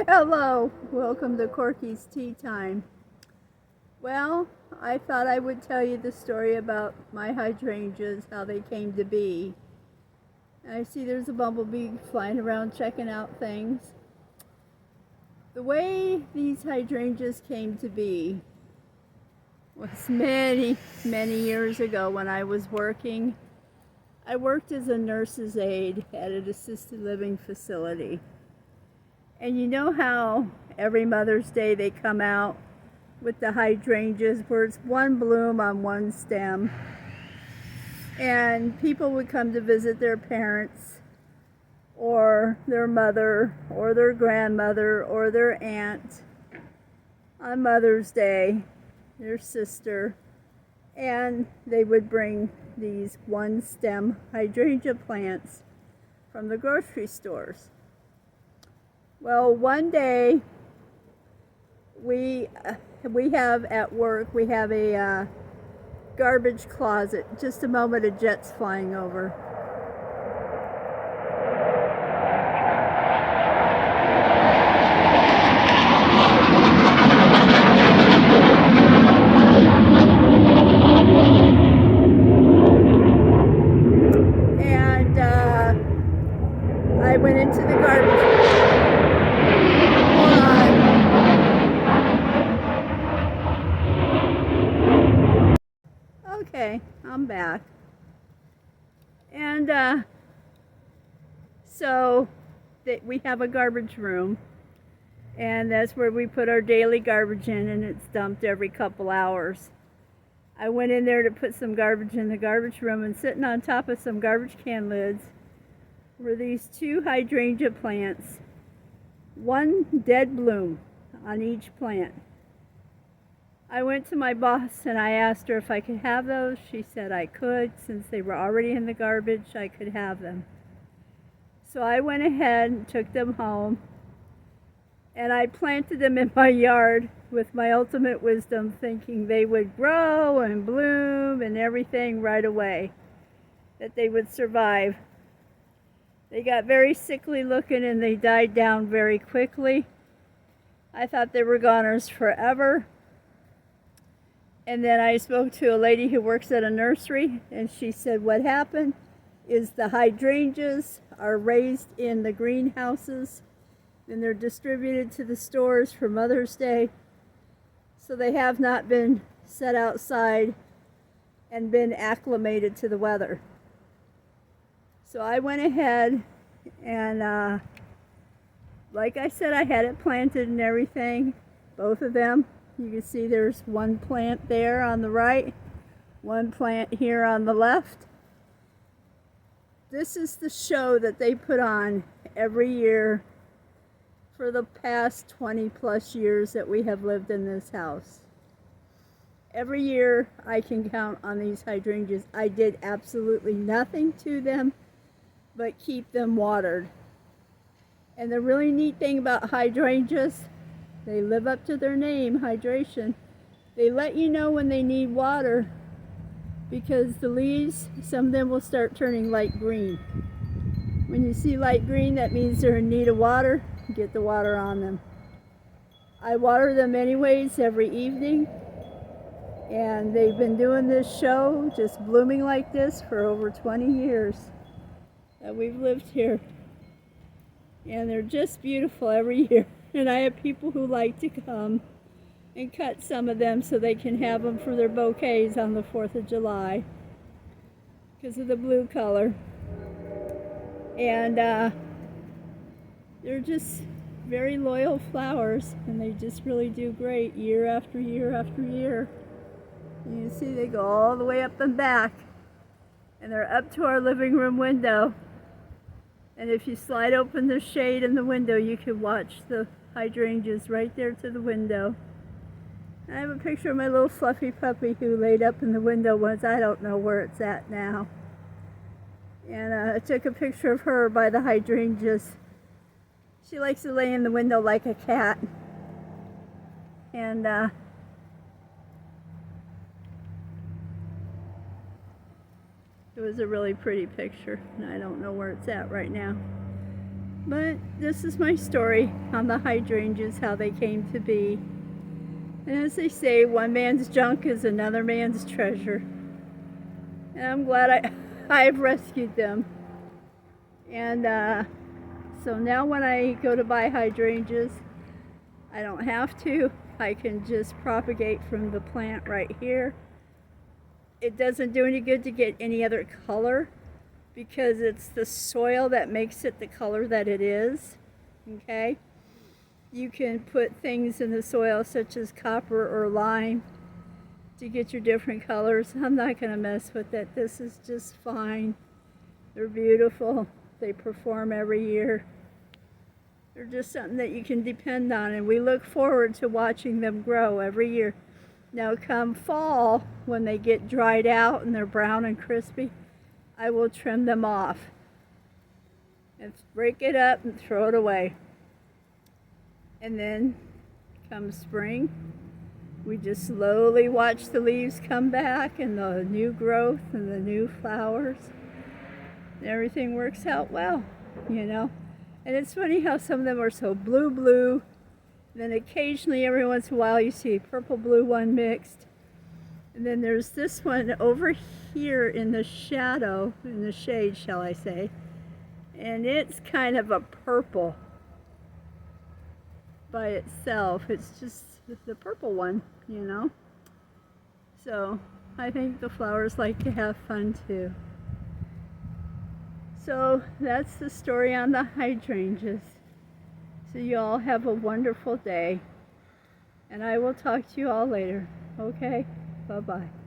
Hello, welcome to Corky's Tea Time. Well, I thought I would tell you the story about my hydrangeas, how they came to be. I see there's a bumblebee flying around checking out things. The way these hydrangeas came to be was many years ago when I was working. I worked as a nurse's aide at an assisted living facility. And you know how every Mother's Day they come out with the hydrangeas where it's one bloom on one stem. And people would come to visit their parents or their mother or their grandmother or their aunt on Mother's Day, their sister, and they would bring these one stem hydrangea plants from the grocery stores. Well, one day we have at work, we have a garbage closet. Just a moment, a jet's flying over. And I went into the garbage. Okay, I'm back. And so we have a garbage room, and that's where we put our daily garbage in, and it's dumped every couple hours. I went in there to put some garbage in the garbage room, and sitting on top of some garbage can lids were these two hydrangea plants, one dead bloom on each plant. I went to my boss and I asked her if I could have those. She said I could. Since they were already in the garbage, I could have them. So I went ahead and took them home, and I planted them in my yard with my ultimate wisdom, thinking they would grow and bloom and everything right away, that they would survive. They got very sickly looking and they died down very quickly. I thought they were goners forever. And then I spoke to a lady who works at a nursery, and she said what happened is the hydrangeas are raised in the greenhouses and they're distributed to the stores for Mother's Day. So they have not been set outside and been acclimated to the weather. So I went ahead and like I said, I had it planted and everything, both of them. You can see there's one plant there on the right, one plant here on the left. This is the show that they put on every year for the past 20 plus years that we have lived in this house. Every year I can count on these hydrangeas. I did absolutely nothing to them but keep them watered. And the really neat thing about hydrangeas, they live up to their name, hydration. They let you know when they need water because the leaves, some of them will start turning light green. When you see light green, that means they're in need of water. Get the water on them. I water them anyways every evening, and they've been doing this show, just blooming like this, for over 20 years that we've lived here. And they're just beautiful every year. And I have people who like to come and cut some of them so they can have them for their bouquets on the 4th of July because of the blue color. And they're just very loyal flowers, and they just really do great year after year after year. And you see they go all the way up and back, and they're up to our living room window. And if you slide open the shade in the window, you can watch the hydrangeas right there to the window. I have a picture of my little fluffy puppy who laid up in the window once. I don't know where it's at now. And I took a picture of her by the hydrangeas. She likes to lay in the window like a cat. And it was a really pretty picture. And I don't know where it's at right now. But this is my story on the hydrangeas, how they came to be. And as they say, one man's junk is another man's treasure. And I'm glad I've rescued them. And so now when I go to buy hydrangeas, I don't have to. I can just propagate from the plant right here. It doesn't do any good to get any other color because it's the soil that makes it the color that it is. Okay? You can put things in the soil such as copper or lime to get your different colors. I'm not going to mess with it. This is just fine. They're beautiful. They perform every year. They're just something that you can depend on, and we look forward to watching them grow every year. Now come fall, when they get dried out and they're brown and crispy, I will trim them off and break it up and throw it away. And then come spring, we just slowly watch the leaves come back and the new growth and the new flowers. And everything works out well, you know. And it's funny how some of them are so blue. Then occasionally, every once in a while, you see a purple-blue one mixed. And then there's this one over here in the shadow, in the shade, shall I say. And it's kind of a purple by itself. It's just the purple one, you know. So I think the flowers like to have fun too. So that's the story on the hydrangeas. So you all have a wonderful day. And I will talk to you all later. Okay? Bye-bye.